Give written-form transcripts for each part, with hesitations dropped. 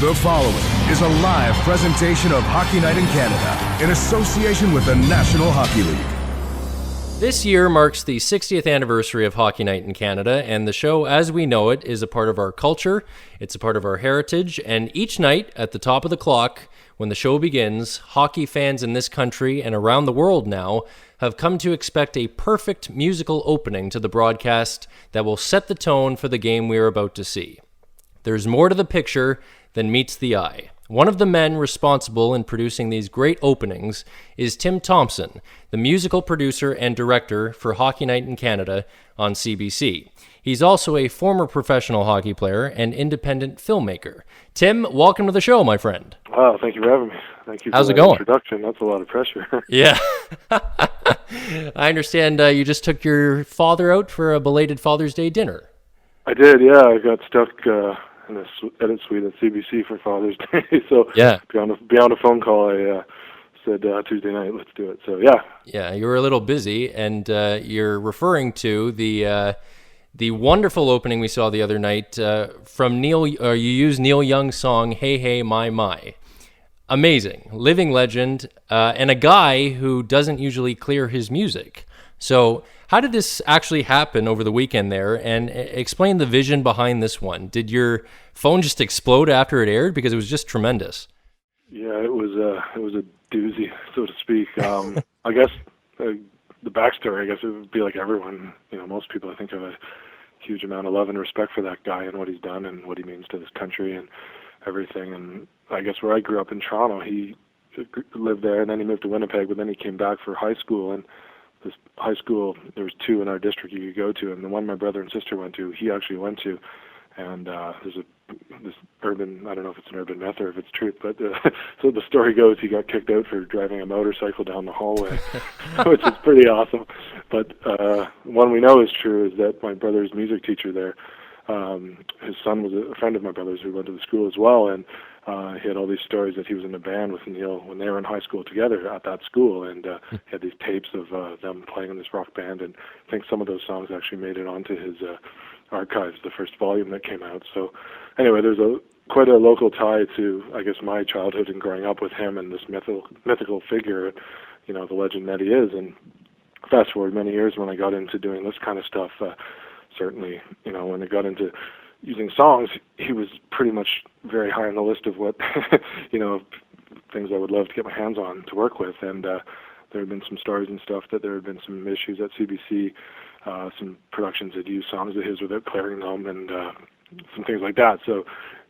The following is a live presentation of Hockey Night in Canada in association with the National Hockey League. This year marks the 60th anniversary of Hockey Night in Canada, and the show as we know it is a part of our culture, it's a part of our heritage, and each night at the top of the clock, when the show begins, hockey fans in this country and around the world now have come to expect a perfect musical opening to the broadcast that will set the tone for the game we are about to see. There's more to the picture than meets the eye. One of the men responsible in producing these great openings is Tim Thompson, the musical producer and director for Hockey Night in Canada on CBC. He's also a former professional hockey player and independent filmmaker. Tim, welcome to the show, my friend. Wow, thank you for having me. Thank you for How's it that going? introduction. That's a lot of pressure. Yeah. I understand you just took your father out for a belated Father's Day dinner. I did, yeah. I got stuck in the edit suite at CBC for Father's Day. So Yeah. beyond a phone call, I said Tuesday night, let's do it. So yeah. Yeah, you were a little busy, and you're referring to the wonderful opening we saw the other night from Neil. You used Neil Young's song "Hey Hey My My." Amazing, living legend, and a guy who doesn't usually clear his music. So how did this actually happen over the weekend there? And explain the vision behind this one. Did your phone just explode after it aired? Because it was just tremendous. Yeah, it was a doozy, so to speak. I guess the backstory, I guess it would be like everyone, most people, I think, have a huge amount of love and respect for that guy and what he's done and what he means to this country and everything. And I guess where I grew up in Toronto, he lived there, and then he moved to Winnipeg, but then he came back for high school. And this high school, there was two in our district you could go to, and the one my brother and sister went to, he actually went to. And there's this urban, I don't know if it's an urban myth or if it's truth, but so the story goes he got kicked out for driving a motorcycle down the hallway, which is pretty awesome. But one we know is true is that my brother's music teacher there, his son was a friend of my brother's who went to the school as well, and he had all these stories that he was in a band with Neil when they were in high school together at that school, and he had these tapes of them playing in this rock band, and I think some of those songs actually made it onto his archives, the first volume that came out. So anyway, there's quite a local tie to, I guess, my childhood and growing up with him and this mythical figure, the legend that he is. And fast forward many years when I got into doing this kind of stuff, certainly, when I got into using songs, he was pretty much very high on the list of what, things I would love to get my hands on to work with. And there had been some stories and stuff that there had been some issues at CBC, some productions that used songs of his without clearing them, and some things like that. So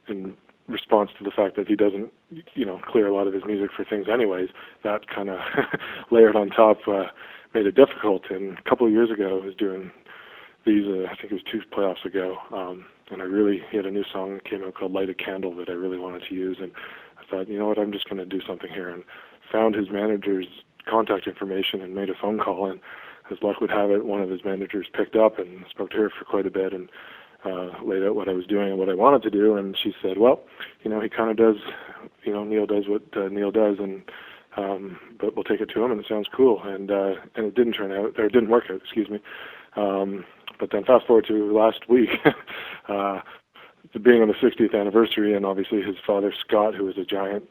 in response to the fact that he doesn't, clear a lot of his music for things anyways, that kind of layered on top made it difficult. And a couple of years ago, I was doing these, I think it was 2 playoffs ago, and he had a new song that came out called Light a Candle that I really wanted to use, and I thought, you know what, I'm just going to do something here, and found his manager's contact information and made a phone call, and as luck would have it, one of his managers picked up and spoke to her for quite a bit and laid out what I was doing and what I wanted to do, and she said, well, he kind of does, Neil does what Neil does, and but we'll take it to him, and it sounds cool, and it didn't work out, excuse me. But then fast forward to last week, being on the 60th anniversary, and obviously his father, Scott, who was a giant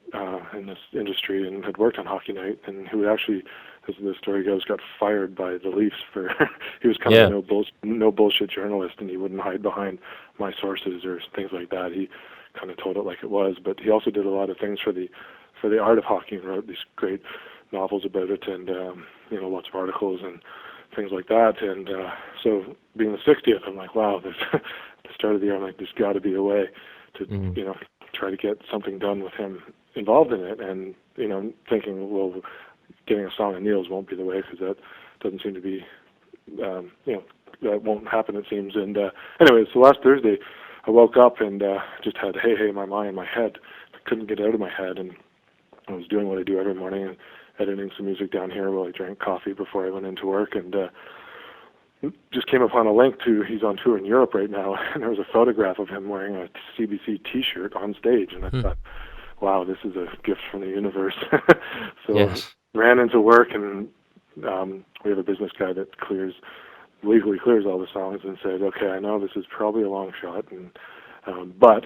in this industry and had worked on Hockey Night, and who actually, as the story goes, got fired by the Leafs for, he was kind of a no bullshit journalist, and he wouldn't hide behind my sources or things like that. He kind of told it like it was, but he also did a lot of things for the art of hockey and wrote these great novels about it, and lots of articles and things like that. And so being the 60th, I'm like, wow, at the start of the year, I'm like, there's got to be a way to, try to get something done with him involved in it. And, thinking, well, getting a song of Neil's won't be the way, because that doesn't seem to be, that won't happen, it seems. And anyway, so last Thursday, I woke up and just had Hey Hey My My in my head. I couldn't get it out of my head, and I was doing what I do every morning, and editing some music down here while I drank coffee before I went into work, and just came upon a link to, he's on tour in Europe right now, and there was a photograph of him wearing a CBC t-shirt on stage, and I thought, wow, this is a gift from the universe. So Yes. ran into work, and we have a business guy that legally clears all the songs, and said, okay, I know this is probably a long shot, and But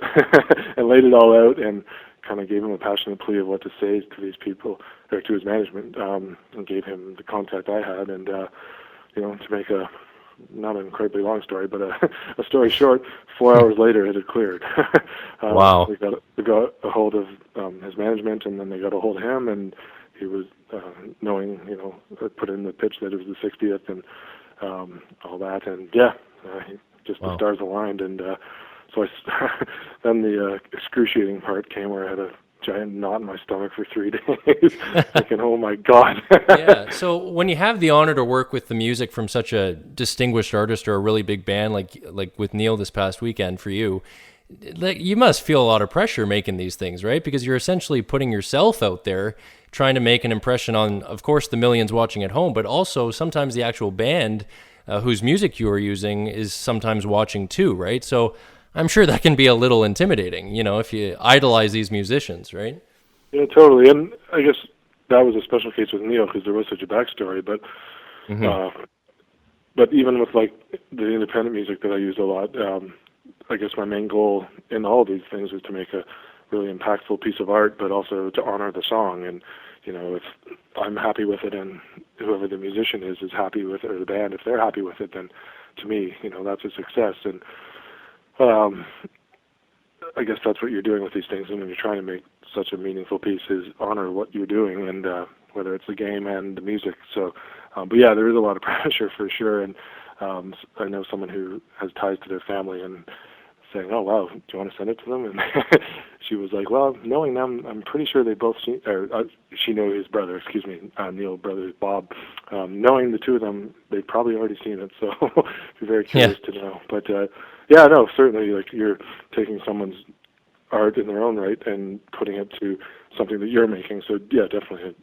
and laid it all out and kind of gave him a passionate plea of what to say to these people, or to his management, and gave him the contact I had. And to make a not an incredibly long story, but a story short, 4 hours later it had cleared. Wow. We got a hold of his management, and then they got a hold of him, and he was knowing, put in the pitch that it was the 60th and all that, and just Wow. the stars aligned, and so then the excruciating part came where I had a giant knot in my stomach for 3 days, thinking, "Oh my God!" Yeah. So when you have the honor to work with the music from such a distinguished artist or a really big band like with Neil this past weekend for you, like, you must feel a lot of pressure making these things, right? Because you're essentially putting yourself out there, trying to make an impression on, of course, the millions watching at home, but also sometimes the actual band whose music you are using is sometimes watching too, right? So I'm sure that can be a little intimidating, if you idolize these musicians, right? Yeah, totally. And I guess that was a special case with Neil because there was such a backstory. But but even with like the independent music that I use a lot, I guess my main goal in all these things is to make a really impactful piece of art, but also to honor the song. And if I'm happy with it, and whoever the musician is happy with it, or the band, if they're happy with it, then to me, that's a success. And I guess that's what you're doing with these things, and when you're trying to make such a meaningful piece, is honor what you're doing, and whether it's the game and the music. So, but yeah, there is a lot of pressure for sure, and I know someone who has ties to their family, and saying, "Oh wow, do you want to send it to them?" And she was like, "Well, knowing them, I'm pretty sure they both seen, or she knew his brother, Neil's brother Bob. Knowing the two of them, they've probably already seen it, so be very curious to know." But yeah, no, certainly, like, you're taking someone's art in their own right and putting it to something that you're making. So yeah, definitely,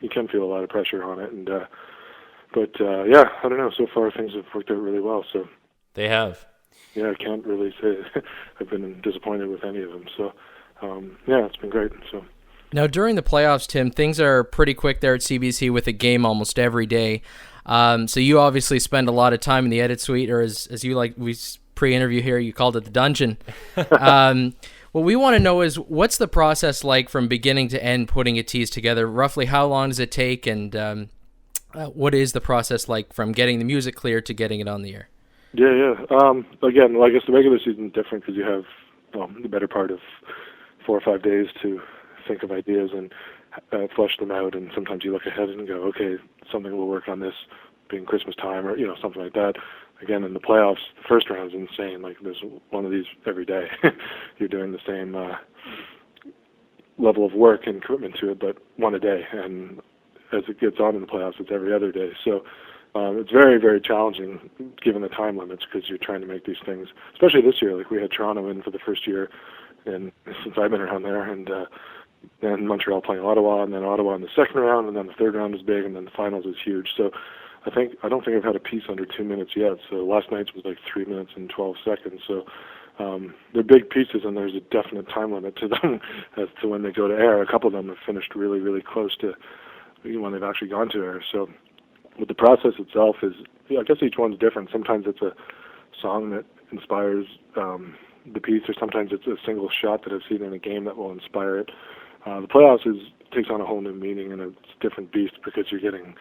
you can feel a lot of pressure on it, and but yeah, I don't know. So far, things have worked out really well. So They have. yeah, I can't really say I've been disappointed with any of them. So yeah, it's been great. So Now, during the playoffs, Tim, things are pretty quick there at CBC with a game almost every day. So you obviously spend a lot of time in the edit suite, or as you like, we pre-interview here, you called it the dungeon. What we want to know is, what's the process like from beginning to end putting a tease together? Roughly how long does it take, and what is the process like from getting the music clear to getting it on the air? yeah. Again, well, I guess the regular season is different because you have the better part of 4 or 5 days to think of ideas and flesh them out. And sometimes you look ahead and go, okay, something will work on this being Christmas time, or something like that. Again, in the playoffs, the first round is insane. Like, there's one of these every day. You're doing the same level of work and commitment to it, but one a day. And as it gets on in the playoffs, it's every other day. So it's very, very challenging given the time limits, because you're trying to make these things, especially this year. Like, we had Toronto in for the first year, and since I've been around there, and then Montreal playing Ottawa, and then Ottawa in the second round, and then the third round is big, and then the finals is huge. So I don't think I've had a piece under 2 minutes yet. So last night's was like 3 minutes and 12 seconds. So they're big pieces, and there's a definite time limit to them as to when they go to air. A couple of them have finished really, really close to when they've actually gone to air. So, but the process itself is, I guess each one's different. Sometimes it's a song that inspires the piece, or sometimes it's a single shot that I've seen in a game that will inspire it. The playoffs takes on a whole new meaning, and it's a different beast because you're getting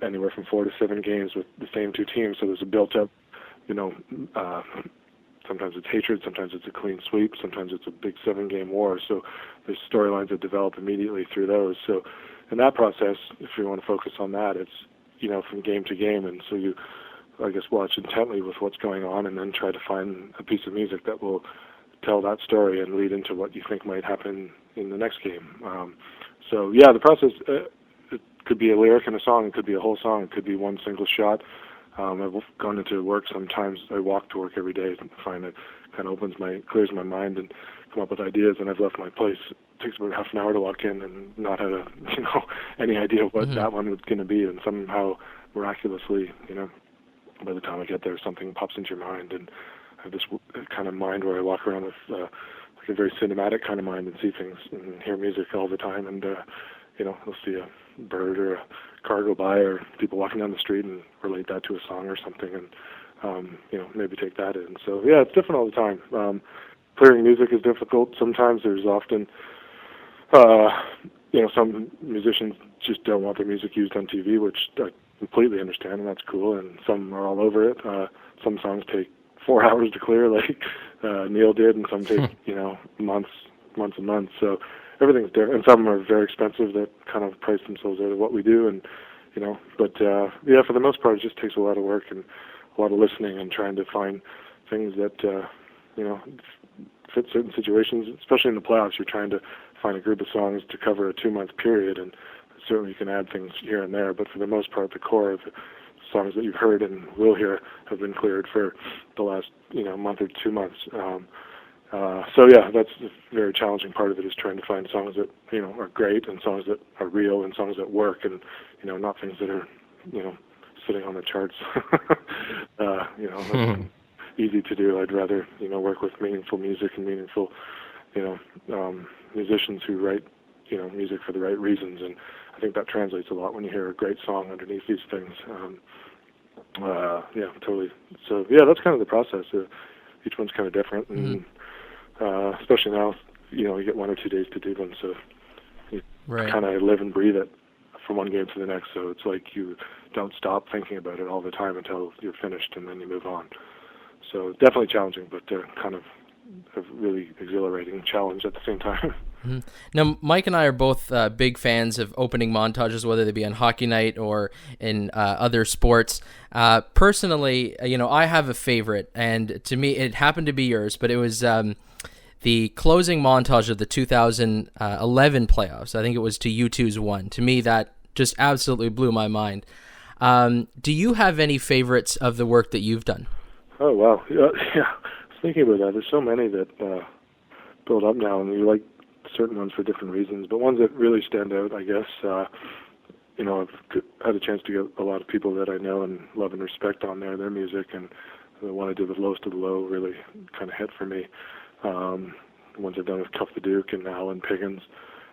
anywhere from 4 to 7 games with the same two teams. So there's a built-up, sometimes it's hatred, sometimes it's a clean sweep, sometimes it's a big 7-game war. So there's storylines that develop immediately through those. So in that process, if you want to focus on that, it's, from game to game. And so you, I guess, watch intently with what's going on, and then try to find a piece of music that will tell that story and lead into what you think might happen in the next game. So yeah, the process, it could be a lyric in a song, it could be a whole song, it could be one single shot. I've gone into work sometimes. I walk to work every day and find it kind of clears my mind and come up with ideas. And I've left my place. It takes about half an hour to walk in and not have any idea what that one was going to be. And somehow, miraculously, by the time I get there, something pops into your mind. And I have this kind of mind where I walk around with like a very cinematic kind of mind, and see things and hear music all the time. And I'll see a bird or a car go by, or people walking down the street, and relate that to a song or something. And maybe take that in. So yeah, it's different all the time. Clearing music is difficult. Sometimes there's often, some musicians just don't want their music used on TV, which I completely understand, and that's cool. And some are all over it. Some songs take 4 hours to clear, like Neil did, and some take months and months. So everything's different, and some are very expensive that kind of price themselves out of what we do, and But for the most part, it just takes a lot of work and a lot of listening and trying to find things that fit certain situations. Especially in the playoffs, you're trying to find a group of songs to cover a 2-month period, and certainly you can add things here and there. But for the most part, the core of the songs that you've heard and will hear have been cleared for the last month or 2 months. That's a very challenging part of it, is trying to find songs that are great, and songs that are real, and songs that work, and not things that are sitting on the charts. That's easy to do. I'd rather work with meaningful music and meaningful musicians who write music for the right reasons, and I think that translates a lot when you hear a great song underneath these things. Totally. So that's kind of the process. Each one's kind of different, and especially now, you get 1 or 2 days to do them, so you kind of live and breathe it from one game to the next. So it's like you don't stop thinking about it all the time until you're finished, and then you move on. So definitely challenging, but kind of a really exhilarating challenge at the same time. Mm-hmm. Now, Mike and I are both big fans of opening montages, whether they be on Hockey Night or in other sports. Personally, I have a favorite, and to me, it happened to be yours, but it was the closing montage of the 2011 playoffs. I think it was to U2's One. To me, that just absolutely blew my mind. Do you have any favorites of the work that you've done? Oh, wow. Yeah. Thinking about that, there's so many that build up now, and you like certain ones for different reasons, but ones that really stand out, I guess, I've had a chance to get a lot of people that I know and love and respect on their music, and the one I did with Lowest of the Low really kind of hit for me. The ones I've done with Cuff the Duke and Alan Piggins.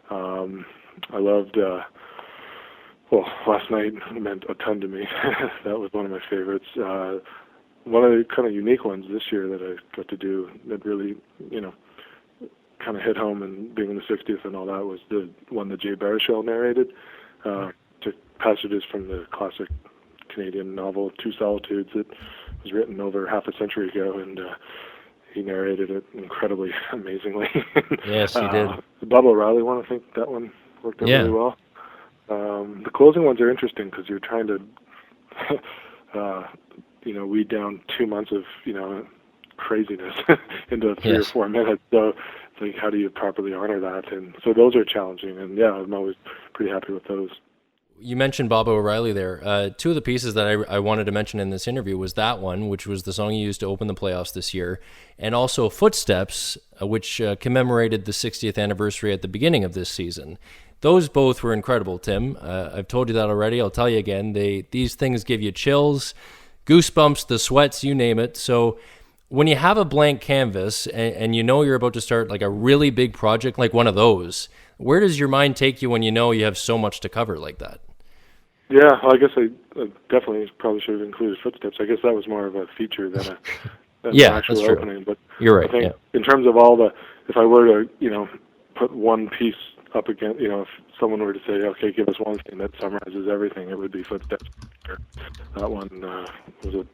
I loved, Last Night meant a ton to me. That was one of my favorites. One of the kind of unique ones this year that I got to do that really, kind of hit home, and being in the 60th and all that, was the one that Jay Baruchel narrated. Took passages from the classic Canadian novel Two Solitudes that was written over half a century ago, and he narrated it incredibly amazingly. Yes, he did. The Bob O'Reilly one, I think that one worked out really well. The closing ones are interesting because you're trying to weed down 2 months of craziness into 3 or 4 minutes. So it's like, how do you properly honor that? And so those are challenging, and I'm always pretty happy with those. You mentioned Bob O'Reilly there. 2 of the pieces that I wanted to mention in this interview was that one, which was the song you used to open the playoffs this year, and also Footsteps, which commemorated the 60th anniversary at the beginning of this season. Those both were incredible, Tim. I've told you that already. I'll tell you again. These things give you chills, goosebumps, the sweats, you name it. So when you have a blank canvas and you're about to start like a really big project like one of those, where does your mind take you when you know you have so much to cover like that? Yeah, well, I guess I definitely probably should have included Footsteps. I guess that was more of a feature than an actual opening. But you're right. I think in terms of if I were to, put one piece up against, if someone were to say, okay, give us one thing that summarizes everything, it would be Footsteps. That one was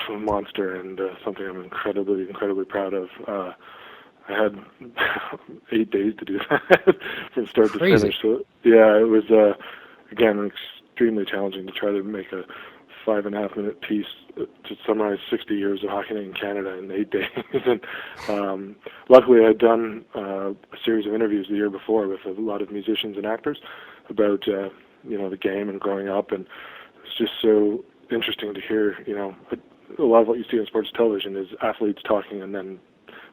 a monster, and something I'm incredibly proud of. I had 8 days to do that from start to finish. So it was again extremely challenging to try to make a 5.5-minute piece to summarize 60 years of hockey in Canada in 8 days. And luckily, I'd done a series of interviews the year before with a lot of musicians and actors about the game and growing up, and it's just so interesting to hear. A lot of what you see on sports television is athletes talking, and then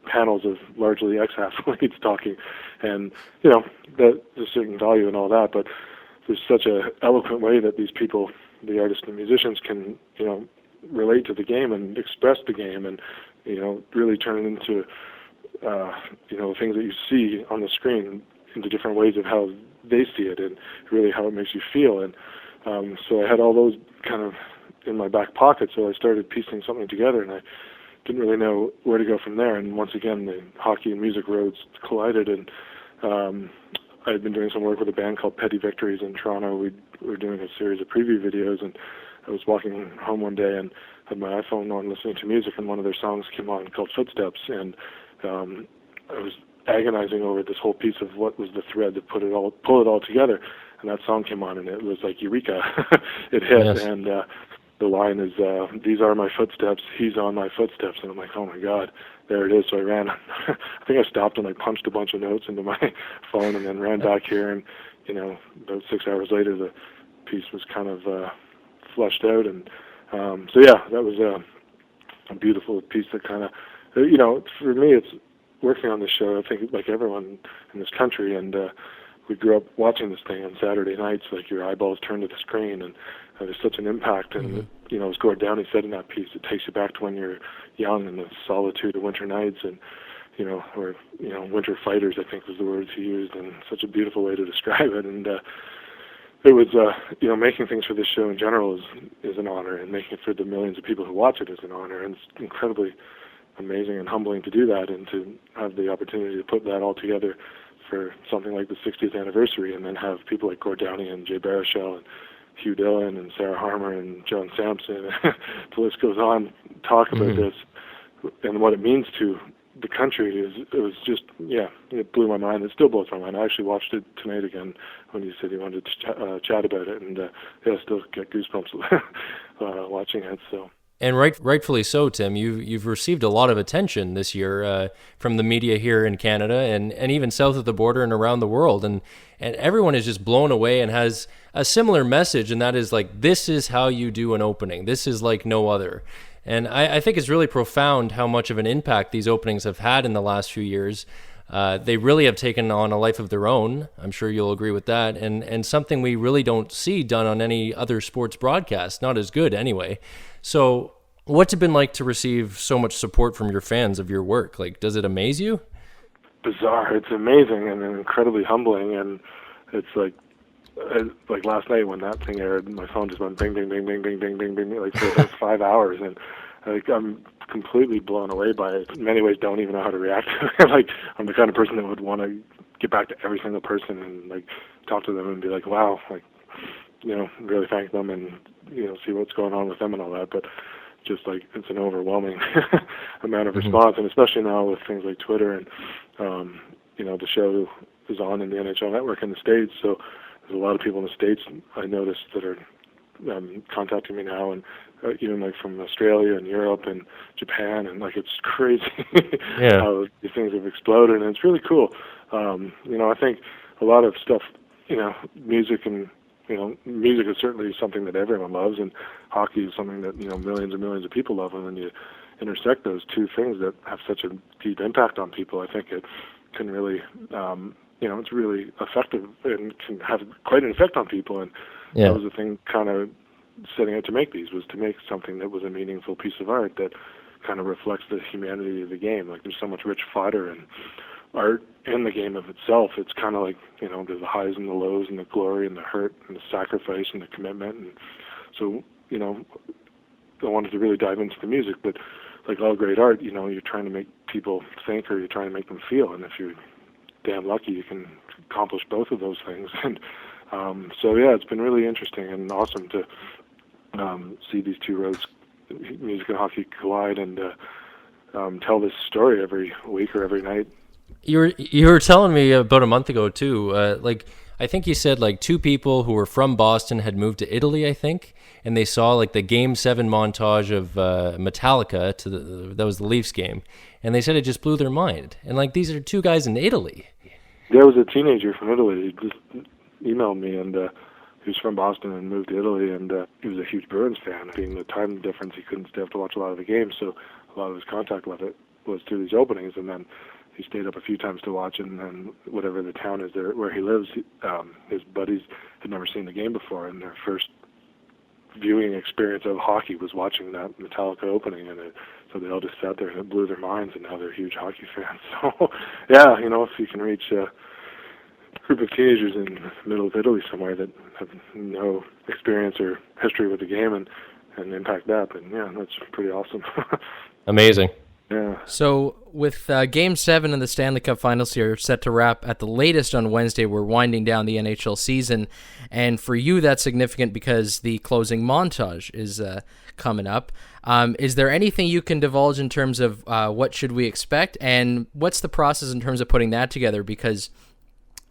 panels of largely ex-athletes talking, and there's a certain value in all that, but there's such a eloquent way that these people, the artists and musicians, can relate to the game and express the game, and really turn it into things that you see on the screen into different ways of how they see it, and really how it makes you feel. And so I had all those kind of in my back pocket, so I started piecing something together, and I didn't really know where to go from there. And once again, the hockey and music roads collided, and I had been doing some work with a band called Petty Victories in Toronto. We were doing a series of preview videos, and I was walking home one day and had my iPhone on listening to music, and one of their songs came on called Footsteps, and I was agonizing over this whole piece of what was the thread to pull it all together, and that song came on, and it was like eureka. It hit. Yes. And the line is, "These are my footsteps, he's on my footsteps," and I'm like, oh my God, there it is. So I ran. I think I stopped and I punched a bunch of notes into my phone, and then ran back here, and about 6 hours later, the piece was kind of fleshed out, and so yeah, that was a beautiful piece that kind of, for me, it's working on this show. I think like everyone in this country, and we grew up watching this thing on Saturday nights, like your eyeballs turn to the screen, and there's such an impact. And as Gord Downey said in that piece, it takes you back to when you're young and the solitude of winter nights, and or winter fighters, I think was the words he used, and such a beautiful way to describe it. And it was, making things for this show in general is an honor, and making it for the millions of people who watch it is an honor, and it's incredibly amazing and humbling to do that, and to have the opportunity to put that all together for something like the 60th anniversary, and then have people like Gord Downey and Jay Baruchel and Hugh Dillon and Sarah Harmer and John Sampson, the list goes on, talk about this and what it means to the country. It was just, it blew my mind. It still blows my mind. I actually watched it tonight again when you said you wanted to chat about it, and I still get goosebumps watching it. So. And rightfully so, Tim. You've received a lot of attention this year from the media here in Canada, and even south of the border and around the world, and everyone is just blown away and has a similar message, and that is like, this is how you do an opening. This is like no other. And I think it's really profound how much of an impact these openings have had in the last few years. They really have taken on a life of their own. I'm sure you'll agree with that, and something we really don't see done on any other sports broadcast, not as good anyway. So what's it been like to receive so much support from your fans of your work? Like, does it amaze you? Bizarre. It's amazing and incredibly humbling, and it's like last night when that thing aired, my phone just went bing, bing, bing, bing, bing, bing, bing, bing, like for the next 5 hours, and I'm completely blown away by it. In many ways, don't even know how to react to it. Like, I'm the kind of person that would want to get back to every single person and like talk to them and be like, wow, like, really thank them and see what's going on with them and all that. But just like, it's an overwhelming amount of response, and especially now with things like Twitter, and the show is on in the NHL Network in the States, so there's a lot of people in the States I noticed that are contacting me now, and even like from Australia and Europe and Japan, and like, it's crazy how these things have exploded, and it's really cool. I think a lot of stuff, music and music is certainly something that everyone loves, and hockey is something that millions and millions of people love, and when you intersect those two things that have such a deep impact on people, I think it can really it's really effective and can have quite an effect on people. And that was the thing kind of setting out to make these, was to make something that was a meaningful piece of art that kind of reflects the humanity of the game. Like, there's so much rich fodder and art in the game of itself. It's kind of like, there's the highs and the lows and the glory and the hurt and the sacrifice and the commitment. And so, I wanted to really dive into the music, but like all great art, you're trying to make people think, or you're trying to make them feel. And if you're damn lucky, you can accomplish both of those things. And so it's been really interesting and awesome to see these two roads, music and hockey, collide, and tell this story every week or every night. You were telling me about a month ago too, I think you said like two people who were from Boston had moved to Italy, I think, and they saw like the Game 7 montage of Metallica that was the Leafs game, and they said it just blew their mind. And like, these are two guys in Italy. There was a teenager from Italy who just emailed me, and he was from Boston and moved to Italy, and he was a huge Bruins fan. Being the time difference, he couldn't stay up to watch a lot of the games, so a lot of his contact with it was through these openings, and then he stayed up a few times to watch, and then whatever the town is there where he lives, his buddies had never seen the game before, and their first viewing experience of hockey was watching that Metallica opening, and so they all just sat there, and it blew their minds, and now they're huge hockey fans. So, if you can reach a group of teenagers in the middle of Italy somewhere that have no experience or history with the game, and impact that. And yeah, that's pretty awesome. Amazing. Yeah. So with Game 7 of the Stanley Cup Finals here set to wrap at the latest on Wednesday, we're winding down the NHL season. And for you, that's significant because the closing montage is coming up. Is there anything you can divulge in terms of what should we expect? And what's the process in terms of putting that together? Because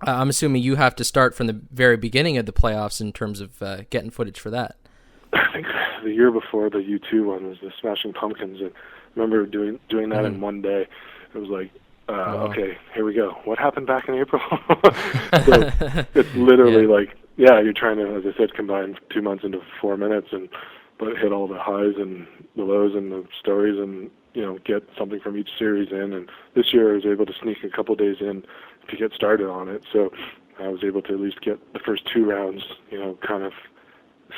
I'm assuming you have to start from the very beginning of the playoffs in terms of getting footage for that. I think the year before the U2 one was the Smashing Pumpkins, and I remember doing that in one day. It was like, okay, here we go. What happened back in April? So it's literally like, you're trying to, as I said, combine 2 months into 4 minutes, but hit all the highs and the lows and the stories, and get something from each series in. And this year I was able to sneak a couple days in to get started on it, so I was able to at least get the first 2 rounds, kind of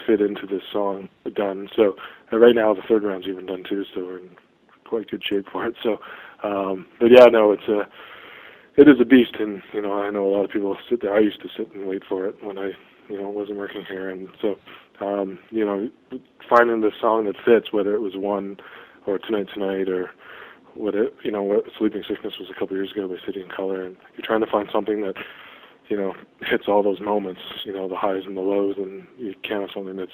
fit into this song done. So right now the third round's even done too, so we're in quite good shape for it. So, but yeah, no, it is a beast, and I know a lot of people sit there. I used to sit and wait for it when I wasn't working here, and so finding the song that fits, whether it was One or Tonight or what Sleeping Sickness was a couple years ago by City and Color, and you're trying to find something that hits all those moments, the highs and the lows, and you can't have something that's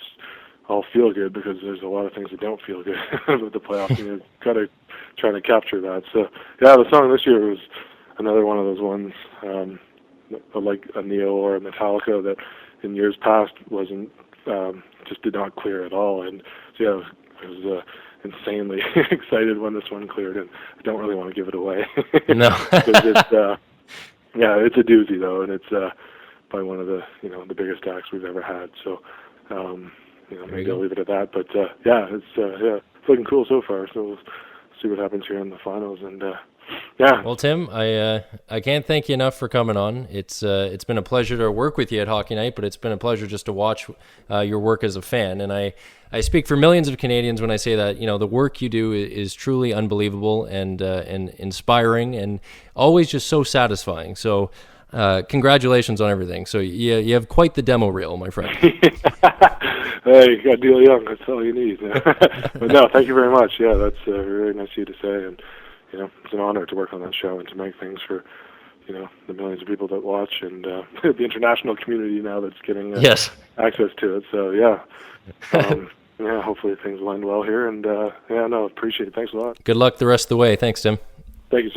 all feel good, because there's a lot of things that don't feel good with the playoffs, and you've got to try to capture that. So yeah, the song this year was another one of those ones, like a Neo or a Metallica, that in years past wasn't, just did not clear at all. And so yeah, I was insanely excited when this one cleared, and I don't really want to give it away. No. It's a doozy though, and it's by one of the the biggest acts we've ever had. So maybe I'll leave it at that. But it's looking cool so far. So we'll see what happens here in the finals. And Well, Tim, I can't thank you enough for coming on. It's been a pleasure to work with you at Hockey Night, but it's been a pleasure just to watch your work as a fan. And I speak for millions of Canadians when I say that the work you do is truly unbelievable and inspiring, and always just so satisfying. So congratulations on everything. So you have quite the demo reel, my friend. Hey, you got Deal Young. That's all you need. But no, thank you very much. Yeah, that's really nice of you to say, and it's an honor to work on that show and to make things for the millions of people that watch, and the international community now that's getting access to it. So hopefully things land well here, and appreciate it. Thanks a lot. Good luck the rest of the way. Thanks, Tim. Thank you.